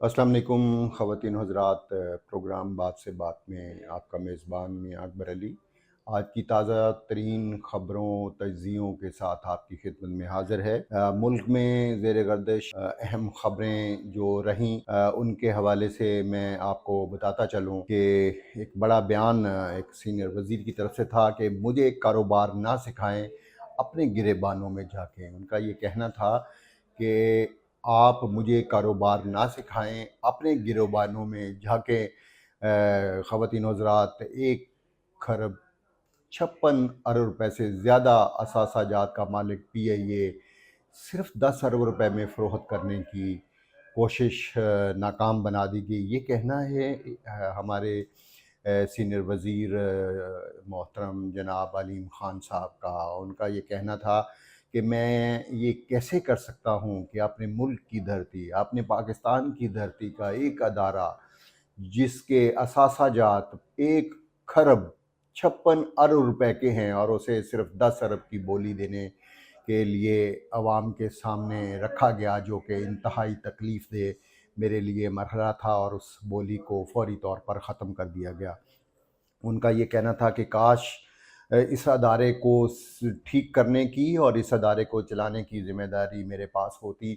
अस्सलाम वालेकुम ख़वातीन हज़रात। प्रोग्राम बात से बात में आपका मेज़बान मियां अकबर अली आज की ताज़ा तरीन ख़बरों तज्ज़ियों के साथ आपकी खिदमत में हाज़िर है। मुल्क में ज़ेर गर्दिश अहम ख़बरें जो रहीं उनके हवाले से मैं आपको बताता चलूँ कि एक बड़ा बयान एक सीनियर वज़ीर की तरफ से था कि मुझे कारोबार ना सिखाएं, अपने गिरेबानों में झाँकें। उनका ये कहना था कि आप मुझे कारोबार ना सिखाएं, अपने गिरोबानों में झाँकें। ख़वातीन हज़रात, 1 खरब 56 अरब रुपए से ज़्यादा असासा जात का मालिक पीआईए सिर्फ 10 अरब रुपए में फ़रोख्त करने की कोशिश नाकाम बना दी गई। ये कहना है हमारे सीनियर वज़ीर मोहतरम जनाब अलीम ख़ान साहब का। उनका ये कहना था कि मैं ये कैसे कर सकता हूँ कि अपने मुल्क की धरती, अपने पाकिस्तान की धरती का एक अदारा जिसके असासा जात 1 खरब 56 अरब रुपए के हैं और उसे सिर्फ 10 अरब की बोली देने के लिए अवाम के सामने रखा गया, जो कि इंतहाई तकलीफ़ दे मेरे लिए मरहला था और उस बोली को फ़ौरी तौर पर ख़त्म कर दिया गया। उनका ये कहना था कि काश इस अदारे को ठीक करने की और इस अदारे को चलाने की ज़िम्मेदारी मेरे पास होती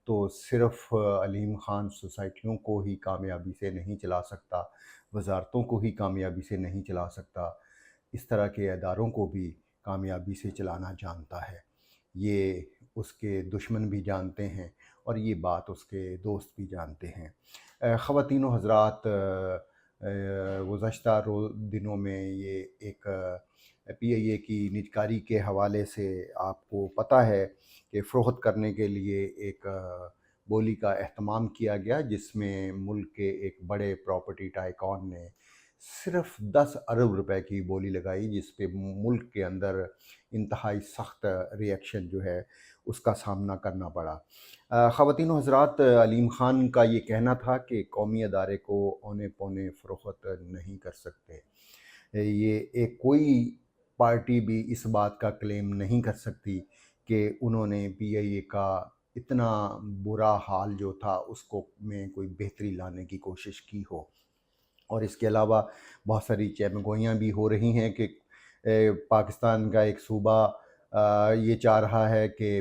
तो सिर्फ़ अलीम ख़ान सोसाइटियों को ही कामयाबी से नहीं चला सकता, वज़ारतों को ही कामयाबी से नहीं चला सकता, इस तरह के अदारों को भी कामयाबी से चलाना जानता है। ये उसके दुश्मन भी जानते हैं और ये बात उसके दोस्त भी जानते हैं। ख़वातीन व हज़रात, गुज़श्ता दिनों में ये एक पीआईए की निजकारी के हवाले से आपको पता है कि फ़रोख्त करने के लिए एक बोली का एहतमाम किया गया, जिसमें मुल्क के एक बड़े प्रॉपर्टी टाइकॉन ने सिर्फ 10 अरब रुपए की बोली लगाई, जिस पे मुल्क के अंदर इंतहाई सख्त रिएक्शन जो है उसका सामना करना पड़ा। ख़वातीन व हज़रात, अलीम ख़ान का ये कहना था कि कौमी अदारे को औने पौने फ़रोख्त नहीं कर सकते। ये एक कोई पार्टी भी इस बात का क्लेम नहीं कर सकती कि उन्होंने पीआईए का इतना बुरा हाल जो था उसको में कोई बेहतरी लाने की कोशिश की हो। और इसके अलावा बहुत सारी चहमगोइयाँ भी हो रही हैं कि पाकिस्तान का एक सूबा ये चाह रहा है कि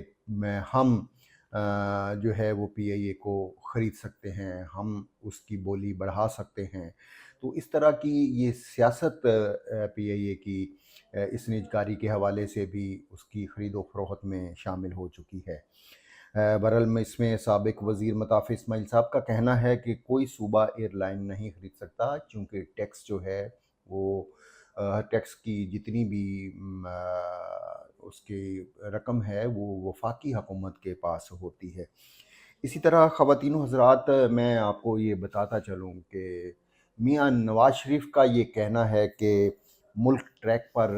हम जो है वो पीआईए को ख़रीद सकते हैं, हम उसकी बोली बढ़ा सकते हैं। तो इस तरह की ये सियासत पीआईए की इस निजकारी के हवाले से भी उसकी ख़रीदो फ़रोख्त में शामिल हो चुकी है। बहरहाल में इसमें साबिक़ वज़ीर मताफ़ इस्माइल साहब का कहना है कि कोई सूबा एयरलाइन नहीं ख़रीद सकता, चूँकि टैक्स जो है वो टैक्स की जितनी भी उसकी रकम है वो वफ़ाकी हुकूमत के पास होती है। इसी तरह ख़वातीन व हज़रात, मैं आपको ये बताता चलूँ कि मियाँ नवाज़ शरीफ का ये कहना है कि मुल्क ट्रैक पर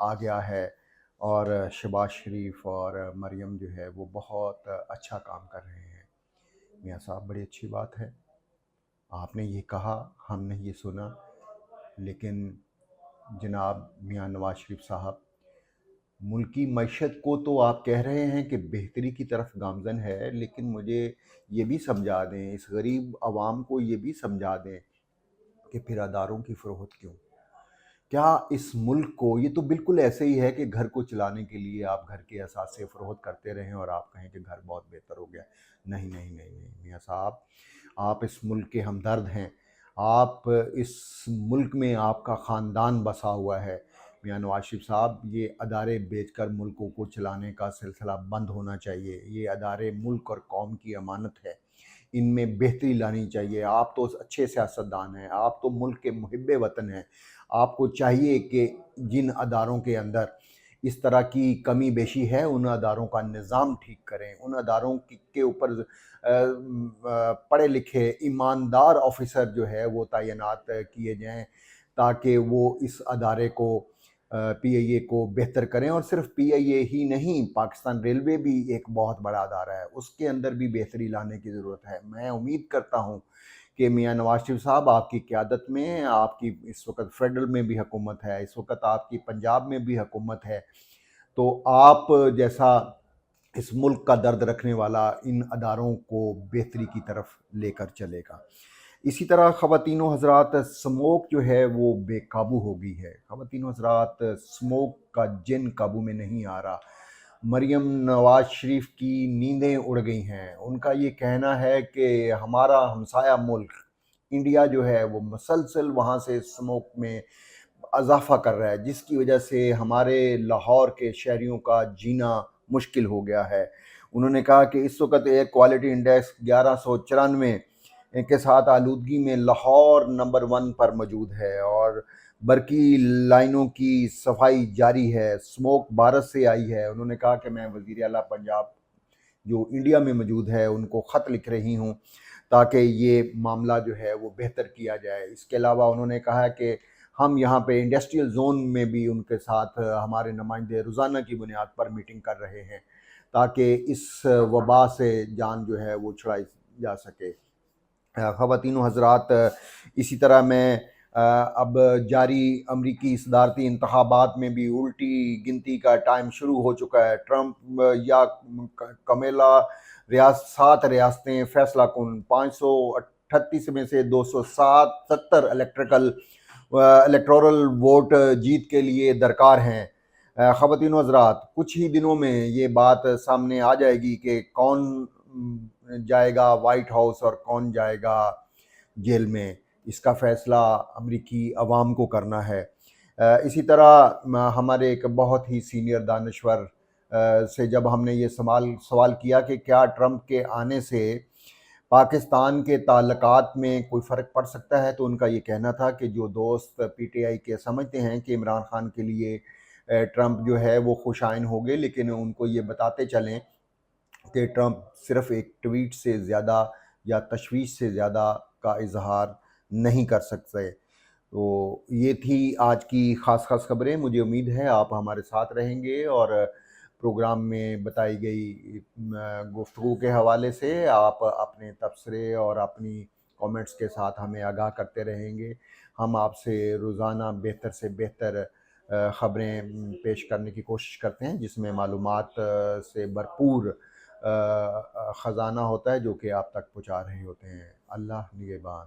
आ गया है और शहबाज शरीफ और मरियम जो है वो बहुत अच्छा काम कर रहे हैं। मियाँ साहब, बड़ी अच्छी बात है, आपने ये कहा, हमने ये सुना, लेकिन जनाब मियाँ नवाज़ शरीफ साहब, मुल्क की मईशत को तो आप कह रहे हैं कि बेहतरी की तरफ गामज़न है, लेकिन मुझे ये भी समझा दें, इस गरीब आवाम को ये भी समझा दें कि फिर अदारों की फ़रोख्त क्यों? क्या इस मुल्क को, ये तो बिल्कुल ऐसे ही है कि घर को चलाने के लिए आप घर के असासे फ़रोख्त करते रहें और आप कहें कि घर बहुत बेहतर हो गया। नहीं, नहीं, नहीं, नहीं मियाँ साहब, आप इस मुल्क के हमदर्द हैं। आप इस मुल्क में आपका ख़ानदान बसा हुआ है। मियाँ नवाज़ शरीफ साहब, ये अदारे बेचकर मुल्कों को चलाने का सिलसिला बंद होना चाहिए। ये अदारे मुल्क और कौम की अमानत है, इनमें बेहतरी लानी चाहिए। आप तो अच्छे सियासतदान हैं, आप तो मुल्क के मुहिब्बे वतन हैं। आपको चाहिए कि जिन अदारों के अंदर इस तरह की कमी बेशी है, उन अदारों का निज़ाम ठीक करें, उन अदारों के ऊपर पढ़े लिखे ईमानदार ऑफ़िसर जो है वो तैनात किए जाएँ, ताकि वो इस अदारे को पीआईए को बेहतर करें। और सिर्फ पीआईए ही नहीं, पाकिस्तान रेलवे भी एक बहुत बड़ा अदारा है, उसके अंदर भी बेहतरी लाने की ज़रूरत है। मैं उम्मीद करता हूँ कि मियाँ नवाज़ शरीफ साहब, आपकी क़यादत में, आपकी इस वक़्त फ़ेडरल में भी हुकूमत है, इस वक़्त आपकी पंजाब में भी हुकूमत है, तो आप जैसा इस मुल्क का दर्द रखने वाला इन अदारों को बेहतरी की तरफ लेकर चलेगा। इसी तरह ख़वातीनो हज़रात, स्मोक जो है वो बेकाबू हो गई है। ख़वातीनो हज़रात, स्मोक का जिन काबू में नहीं आ रहा। मरियम नवाज़ शरीफ की नींदें उड़ गई हैं। उनका ये कहना है कि हमारा हमसाया मुल्क इंडिया जो है वो मसलसल वहाँ से स्मोक में इजाफ़ा कर रहा है, जिसकी वजह से हमारे लाहौर के शहरियों का जीना मुश्किल हो गया है। उन्होंने कहा कि इस वक्त एयर क्वालिटी इंडेक्स 1194 के साथ आलूदगी में लाहौर नंबर 1 पर मौजूद है और बरकी लाइनों की सफाई जारी है। स्मोक भारत से आई है। उन्होंने कहा कि मैं वज़ीर आला पंजाब जो इंडिया में मौजूद है उनको ख़त लिख रही हूँ ताकि ये मामला जो है वो बेहतर किया जाए। इसके अलावा उन्होंने कहा कि हम यहाँ पे इंडस्ट्रियल जोन में भी उनके साथ हमारे नुमाइंदे रोज़ाना की बुनियाद पर मीटिंग कर रहे हैं ताकि इस वबा से जान जो है वो छुड़ाई जा सके। ख़वातीनो हज़रात, इसी तरह मैं अब जारी अमरीकी सदारती इंतखाबात में भी उल्टी गिनती का टाइम शुरू हो चुका है। ट्रंप या कमेला 7 रियासतें फैसला कुन, 538 में से 270 इलेक्टोरल वोट जीत के लिए दरकार हैं। ख़वातीनो हज़रात, कुछ ही दिनों में ये बात सामने आ जाएगी कि कौन जाएगा वाइट हाउस और कौन जाएगा जेल में। इसका फ़ैसला अमरीकी अवाम को करना है। इसी तरह हमारे एक बहुत ही सीनियर दानश्वर से जब हमने ये सवाल किया कि क्या ट्रंप के आने से पाकिस्तान के ताल्लुकात में कोई फ़र्क पड़ सकता है, तो उनका ये कहना था कि जो दोस्त पीटीआई के समझते हैं कि इमरान खान के लिए ट्रंप जो है वो खुशाइन हो गए, लेकिन उनको ये बताते चलें कि ट्रंप सिर्फ़ एक ट्वीट से ज़्यादा या तशवीश से ज़्यादा का इज़हार नहीं कर सकते। तो ये थी आज की ख़ास खबरें। मुझे उम्मीद है आप हमारे साथ रहेंगे और प्रोग्राम में बताई गई गुफ्तगू के हवाले से आप अपने तबसरे और अपनी कमेंट्स के साथ हमें आगाह करते रहेंगे। हम आपसे रोज़ाना बेहतर से बेहतर ख़बरें पेश करने की कोशिश करते हैं, जिसमें मालूमात से भरपूर ख़जाना होता है जो कि आप तक पहुँचा रहे होते हैं। अल्लाह निगहबान।